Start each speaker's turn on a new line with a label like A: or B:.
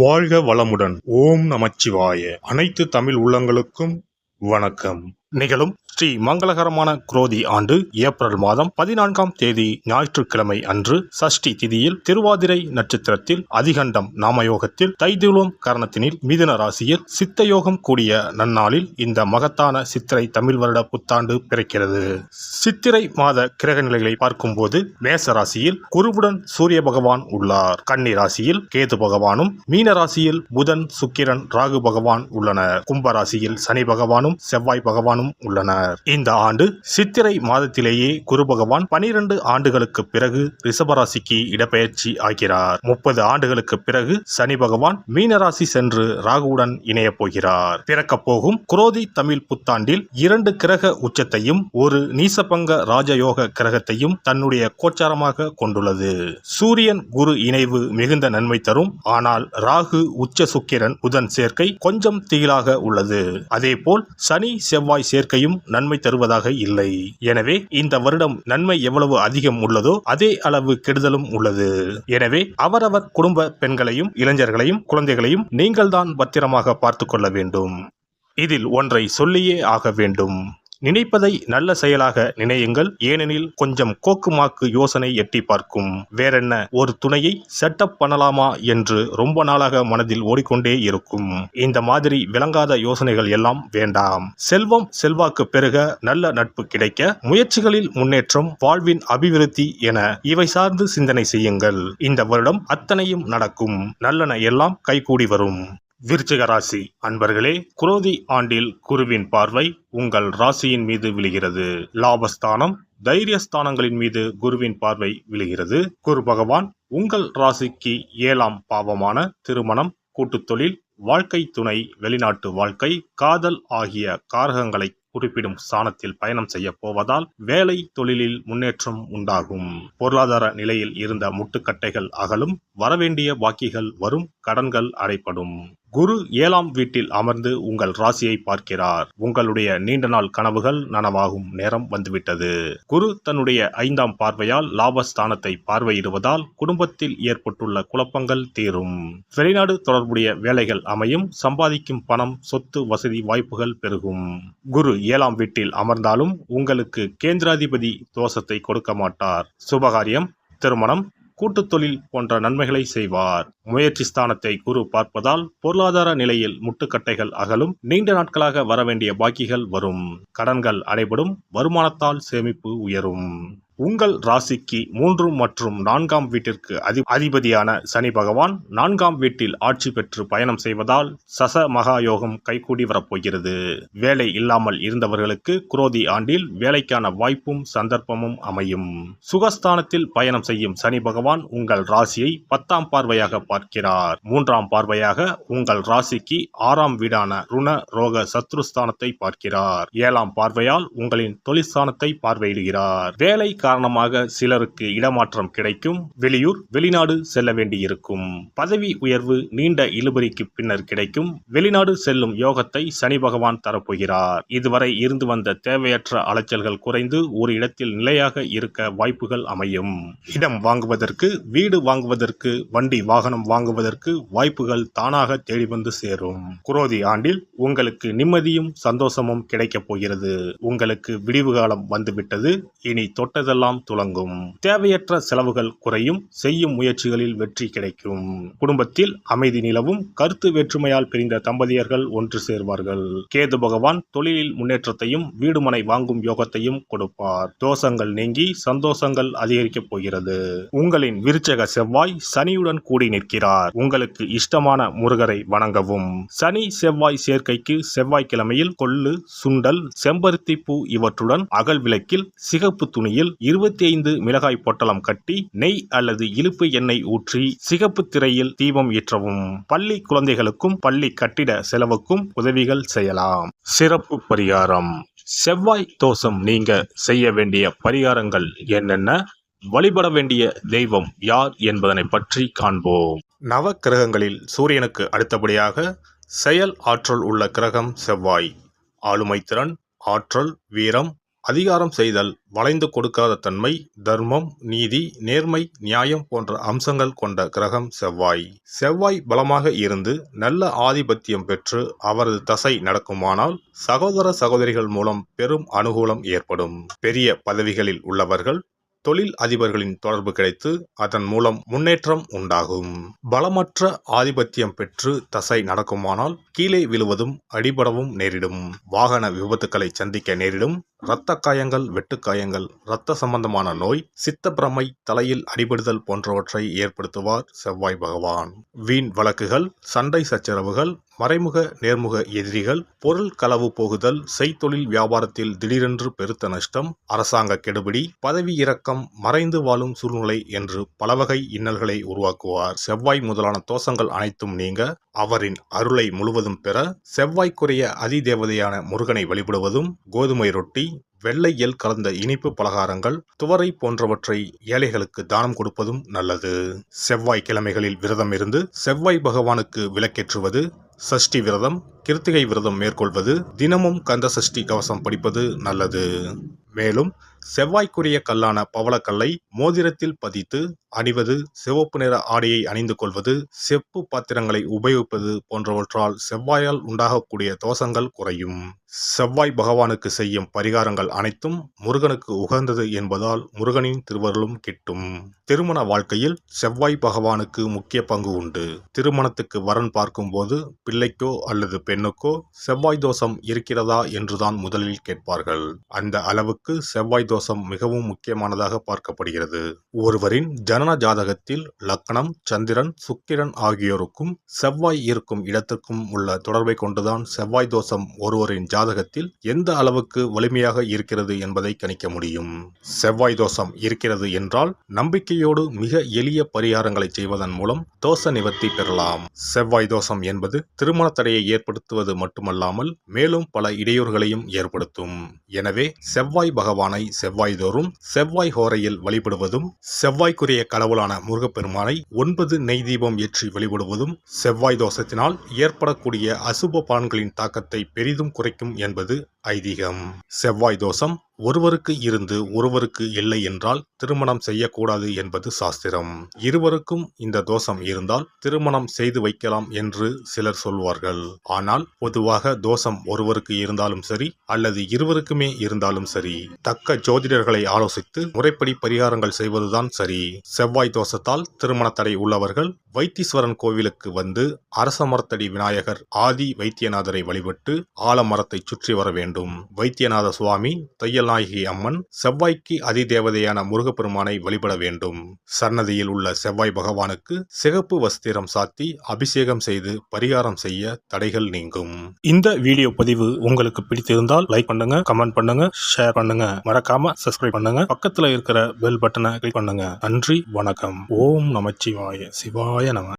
A: வாழ்க வளமுடன். ஓம் நமச்சிவாய. அனைத்து தமிழ் உள்ளங்களுக்கும் வணக்கம். நிகழும் ஸ்ரீ மங்களகரமான குரோதி ஆண்டு ஏப்ரல் மாதம் 14ஆம் தேதி ஞாயிற்றுக்கிழமை அன்று சஷ்டி திதியில் திருவாதிரை நட்சத்திரத்தில் அதிகண்டம் நாமயோகத்தில் தைதுளோம் கரணத்தினில் மிதுன ராசியில் சித்தயோகம் கூடிய நன்னாளில் இந்த மகத்தான சித்திரை தமிழ் வருட புத்தாண்டு பிறக்கிறது. சித்திரை மாத கிரக நிலைகளை பார்க்கும்போது மேச ராசியில் குருவுடன் சூரிய பகவான் உள்ளார். கன்னி ராசியில் கேது பகவானும், மீன ராசியில் புதன், சுக்கிரன், ராகு பகவான் உள்ளனர். கும்ப ராசியில் சனி பகவானும் செவ்வாய் பகவானும் உள்ளனர். இந்த ஆண்டு சித்திரை மாதத்திலேயே குரு பகவான் 12 ஆண்டுகளுக்கு பிறகு ரிஷபராசிக்கு இடப்பெயர்ச்சி ஆகிறார். 30 ஆண்டுகளுக்கு பிறகு சனி பகவான் மீனராசி சென்று ராகுவுடன் இணைய போகிறார். பிறக்க போகும் குரோதி தமிழ் புத்தாண்டில் 2 கிரக உச்சத்தையும் ஒரு நீசபங்க ராஜயோக கிரகத்தையும் தன்னுடைய கோச்சாரமாக கொண்டுள்ளது. சூரியன் குரு இணைவு மிகுந்த நன்மை தரும். ஆனால் ராகு, உச்ச சுக்கிரன், புதன் சேர்க்கை கொஞ்சம் திகிலாக உள்ளது. அதேபோல் சனி செவ்வாய் சேர்க்கையும் நன்மை தருவதாக இல்லை. எனவே இந்த வருடம் நன்மை எவ்வளவு அதிகம் உள்ளதோ அதே அளவு கெடுதலும் உள்ளது. எனவே அவரவர் குடும்ப பெண்களையும், இளைஞர்களையும், குழந்தைகளையும் நீங்கள்தான் பத்திரமாக பார்த்துக் கொள்ள வேண்டும். இதில் ஒன்றை சொல்லியே ஆக வேண்டும். நினைப்பதை நல்ல செயலாக நினையுங்கள். ஏனெனில் கொஞ்சம் கோக்குமாக்கு யோசனை எட்டி பார்க்கும். வேறென்ன, ஒரு துணையை செட்டப் பண்ணலாமா என்று ரொம்ப நாளாக மனதில் ஓடிக்கொண்டே இருக்கும். இந்த மாதிரி விளங்காத யோசனைகள் எல்லாம் வேண்டாம். செல்வம் செல்வாக்கு பெருக, நல்ல நட்பு கிடைக்க, முயற்சிகளில் முன்னேற்றம், வாழ்வின் அபிவிருத்தி என இவை சார்ந்து சிந்தனை செய்யுங்கள். இந்த வருடம் அத்தனையும் நடக்கும். நல்லன எல்லாம் கைகூடி வரும். விருச்சிக ராசி அன்பர்களே, குரோதி ஆண்டில் குருவின் பார்வை உங்கள் ராசியின் மீது விழுகிறது. லாபஸ்தானம், தைரியஸ்தானங்களின் மீது குருவின் பார்வை விழுகிறது. குரு பகவான் உங்கள் ராசிக்கு 7ஆம் பாவமான திருமணம், கூட்டுத் தொழில், வாழ்க்கை துணை, வெளிநாட்டு வாழ்க்கை, காதல் ஆகிய காரகங்களை குறிப்பிடும் ஸ்தானத்தில் பயணம் செய்ய போவதால் வேலை தொழிலில் முன்னேற்றம் உண்டாகும். பொருளாதார நிலையில் இருந்த முட்டுக்கட்டைகள் அகலும். வரவேண்டிய பாக்கிகள் வரும். கடன்கள் அடைப்படும். குரு 7ஆம் வீட்டில் அமர்ந்து உங்கள் ராசியை பார்க்கிறார். உங்களுடைய நீண்ட நாள் கனவுகள் நனவாகும் நேரம் வந்துவிட்டது. குரு தன்னுடைய 5ஆம் பார்வையால் லாபஸ்தானத்தை பார்வையிடுவதால் குடும்பத்தில் ஏற்பட்டுள்ள குழப்பங்கள் தீரும். வெளிநாடு தொடர்புடைய வேலைகள் அமையும். சம்பாதிக்கும் பணம், சொத்து, வசதி வாய்ப்புகள் பெருகும். குரு 7ஆம் வீட்டில் அமர்ந்தாலும் உங்களுக்கு கேந்திராதிபதி தோஷத்தை கொடுக்க மாட்டார். சுபகாரியம், திருமணம், கூட்டுத் தொழில் போன்ற நன்மைகளை செய்வார். முயற்சி ஸ்தானத்தை குரு பார்ப்பதால் பொருளாதார நிலையில் முட்டுக்கட்டைகள் அகலும். நீண்ட நாட்களாக வரவேண்டிய பாக்கிகள் வரும். கடன்கள் அடைபடும். வருமானத்தால் சேமிப்பு உயரும். உங்கள் ராசிக்கு 3 மற்றும் 4ஆம் வீட்டிற்கு அதிபதியான சனி பகவான் 4ஆம் வீட்டில் ஆட்சி பெற்று பயணம் செய்வதால் சச மகா யோகம் கைகூடி வரப்போகிறது. வேலை இல்லாமல் இருந்தவர்களுக்கு குரோதி ஆண்டில் வேலைக்கான வாய்ப்பும் சந்தர்ப்பமும் அமையும். சுகஸ்தானத்தில் பயணம் செய்யும் சனி பகவான் உங்கள் ராசியை 10ஆம் பார்வையாக பார்க்கிறார். 3ஆம் பார்வையாக உங்கள் ராசிக்கு 6ஆம் வீடான ருண ரோக சத்ருஸ்தானத்தை பார்க்கிறார். 7ஆம் பார்வையால் உங்களின் தொழிற்ஸ்தானத்தை பார்வையிடுகிறார். வேலை காரணமாக சிலருக்கு இடமாற்றம் கிடைக்கும். வெளியூர், வெளிநாடு செல்ல வேண்டியிருக்கும். பதவி உயர்வு நீண்ட இழுபறிக்கு பின்னர் கிடைக்கும். வெளிநாடு செல்லும் யோகத்தை சனி பகவான் தரப்போகிறார். இதுவரை இருந்து வந்த தேவையற்ற அலைச்சல்கள் குறைந்து ஒரு இடத்தில் நிலையாக இருக்க வாய்ப்புகள் அமையும். இடம் வாங்குவதற்கு, வீடு வாங்குவதற்கு, வண்டி வாகனம் வாங்குவதற்கு வாய்ப்புகள் தானாக தேடி வந்து சேரும். குரோதி ஆண்டில் உங்களுக்கு நிம்மதியும் சந்தோஷமும் கிடைக்கப் போகிறது. உங்களுக்கு விடிவு காலம் வந்துவிட்டது. இனி தொட்டதெல்லாம் துலங்கும். தேவையற்ற செலவுகள் குறையும். செய்யும் முயற்சிகளில் வெற்றி கிடைக்கும். குடும்பத்தில் அமைதி நிலவும். கருத்து வேற்றுமையால் பிரிந்த தம்பதியர்கள் ஒன்று சேர்வார்கள். கேது பகவான் தொழிலில் முன்னேற்றத்தையும் வீடுமனை வாங்கும் யோகத்தையும் கொடுப்பார். தோஷங்கள் நீங்கி சந்தோஷங்கள் அதிகரிக்கப் போகிறது. உங்களின் விருச்சக செவ்வாய் சனியுடன் கூடி நிற்கிறார். உங்களுக்கு இஷ்டமான முருகரை வணங்கவும். சனி செவ்வாய் சேர்க்கைக்கு செவ்வாய்க்கிழமையில் கொள்ளு, சுண்டல், செம்பருத்தி பூ இவற்றுடன் அகல் விளக்கில் சிகப்பு துணியில் 25 மிளகாய் பொட்டலம் கட்டி நெய் அல்லது இலுப்பு எண்ணெய் ஊற்றி சிகப்பு திரையில் தீபம் ஏற்றவும். பள்ளி குழந்தைகளுக்கும் பள்ளி கட்டிட செலவுக்கும் உதவிகள் செய்யலாம். சிறப்பு பரிகாரம். செவ்வாய் தோஷம் நீங்க செய்ய வேண்டிய பரிகாரங்கள் என்னென்ன, வழிபட வேண்டிய தெய்வம் யார் என்பதனை பற்றி காண்போம். நவ கிரகங்களில் சூரியனுக்கு அடுத்தபடியாக செயல் ஆற்றல் உள்ள கிரகம் செவ்வாய். ஆளுமை திறன், ஆற்றல், வீரம், அதிகாரம் செய்தல், வளைந்து கொடுக்காத தன்மை, தர்மம், நீதி, நேர்மை, நியாயம் போன்ற அம்சங்கள் கொண்ட கிரகம் செவ்வாய். செவ்வாய் பலமாக இருந்து நல்ல ஆதிபத்தியம் பெற்று அவரது தசை நடக்குமானால் சகோதர சகோதரிகள் மூலம் பெரும் அனுகூலம் ஏற்படும். பெரிய பதவிகளில் உள்ளவர்கள் தொழில் அதிபர்களின் தொடர்பு கிடைத்து அதன் மூலம் முன்னேற்றம் உண்டாகும். பலமற்ற ஆதிபத்தியம் பெற்று தசை நடக்குமானால் கீழே விழுவதும் அடிபடவும் நேரிடும். வாகன விபத்துக்களை சந்திக்க நேரிடும். இரத்த காயங்கள், வெட்டுக்காயங்கள், இரத்த சம்பந்தமான நோய், சித்தப்பிரமை, தலையில் அடிபடுதல் போன்றவற்றை ஏற்படுத்துவார் செவ்வாய் பகவான். வீண் வழக்குகள், சண்டை சச்சரவுகள், மறைமுக நேர்முக எதிரிகள், பொருள் களவு போகுதல், செய்தொழில் வியாபாரத்தில் திடீரென்று பெருத்த நஷ்டம், அரசாங்க கெடுபிடி, பதவி இறக்கம், மறைந்து வாழும் சூழ்நிலை என்று பலவகை இன்னல்களை உருவாக்குவார். செவ்வாய் முதலான தோஷங்கள் அனைத்தும் நீங்க அவரின் அருளை முழுவதும் பெற செவ்வாய்க்குரிய அதிதேவதையான முருகனை வழிபடுவதும், கோதுமை ரொட்டி, வெள்ளை எள் கலந்த இனிப்பு பலகாரங்கள், துவரை போன்றவற்றை ஏழைகளுக்கு தானம் கொடுப்பதும் நல்லது. செவ்வாய் கிழமைகளில் விரதம் இருந்து செவ்வாய் பகவானுக்கு விளக்கேற்றுவது, சஷ்டி விரதம், கிருத்திகை விரதம் மேற்கொள்வது, தினமும் கந்த சஷ்டி கவசம் படிப்பது நல்லது. மேலும் செவ்வாய்க்குரிய கல்லான பவளக்கல்லை மோதிரத்தில் பதித்து அணிவது, சிவப்பு நிற ஆடையை அணிந்து கொள்வது, செப்பு பாத்திரங்களை உபயோகிப்பது போன்றவற்றால் செவ்வாயால் உண்டாகக்கூடிய தோஷங்கள் குறையும். செவ்வாய் பகவானுக்கு செய்யும் பரிகாரங்கள் அனைத்தும் முருகனுக்கு உகந்தது என்பதால் முருகனின் திருவருளும் கிட்டும். திருமண வாழ்க்கையில் செவ்வாய் பகவானுக்கு முக்கிய பங்கு உண்டு. திருமணத்துக்கு வரன் பார்க்கும்போது பிள்ளைக்கோ அல்லது பெண்ணுக்கோ செவ்வாய் தோஷம் இருக்கிறதா என்றுதான் முதலில் கேட்பார்கள். அந்த அளவுக்கு செவ்வாய் தோஷம் மிகவும் முக்கியமானதாக பார்க்கப்படுகிறது. ஒருவரின் ஜனன ஜாதகத்தில் லக்னம், சந்திரன், சுக்கிரன் ஆகியோருக்கும் செவ்வாய் இருக்கும் இடத்திற்கும் உள்ள தொடர்பை கொண்டுதான் செவ்வாய் தோஷம் ஒருவரின் ஜாதகத்தில் எந்த அளவுக்கு வலிமையாக இருக்கிறது என்பதை கணிக்க முடியும். செவ்வாய் தோஷம் இருக்கிறது என்றால் நம்பிக்கையோடு மிக எளிய பரிகாரங்களை செய்வதன் மூலம் தோஷ நிவர்த்தி பெறலாம். செவ்வாய் தோஷம் என்பது திருமண தடையை ஏற்படுத்துவது மட்டுமல்லாமல் மேலும் பல இடையூறுகளையும் ஏற்படுத்தும். எனவே செவ்வாய் பகவானை செவ்வாய் தோறும் செவ்வாய் ஹோரையில் வழிபடுவதும், செவ்வாய்க்குரிய கடவுளான முருகப்பெருமானை 9 நெய் தீபம் ஏற்றி வழிபடுவதும் செவ்வாய் தோஷத்தினால் ஏற்படக்கூடிய அசுப பலன்களின் தாக்கத்தை பெரிதும் குறைக்கும் என்பது ஐதீகம். செவ்வாய் தோஷம் ஒருவருக்கு இருந்து ஒருவருக்கு இல்லை என்றால் திருமணம் செய்யக்கூடாது என்பது சாஸ்திரம். இருவருக்கும் இந்த தோஷம் இருந்தால் திருமணம் செய்து வைக்கலாம் என்று சிலர் சொல்வார்கள். ஆனால் பொதுவாக தோஷம் ஒருவருக்கு இருந்தாலும் சரி அல்லது இருவருக்குமே இருந்தாலும் சரி, தக்க ஜோதிடர்களை ஆலோசித்து முறைப்படி பரிகாரங்கள் செய்வதுதான் சரி. செவ்வாய் தோஷத்தால் திருமண தடை உள்ளவர்கள் வைத்தீஸ்வரன் கோவிலுக்கு வந்து அரச மரத்தடி விநாயகர் ஆதி வைத்தியநாதரை வழிபட்டு ஆலமரத்தை சுற்றி வர வேண்டும். வைத்தியநாத சுவாமி, தையல் நாயகி அம்மன், செவ்வாய்க்கு அதிதேவதையான முருகப்பெருமானை வழிபட வேண்டும். சன்னதியில் உள்ள செவ்வாய் பகவானுக்கு சிகப்பு வஸ்திரம் சாத்தி அபிஷேகம் செய்து பரிகாரம் செய்ய தடைகள் நீங்கும். இந்த வீடியோ பதிவு உங்களுக்கு பிடித்திருந்தால் லைக் பண்ணுங்க, கமெண்ட் பண்ணுங்க, ஷேர் பண்ணுங்க, மறக்காம சப்ஸ்கிரைப் பண்ணுங்க, பக்கத்துல இருக்கிற பெல் பட்டனை கிளிக் பண்ணுங்க. நன்றி, வணக்கம். ஓம் நமச்சிவாய. சிவாய நம.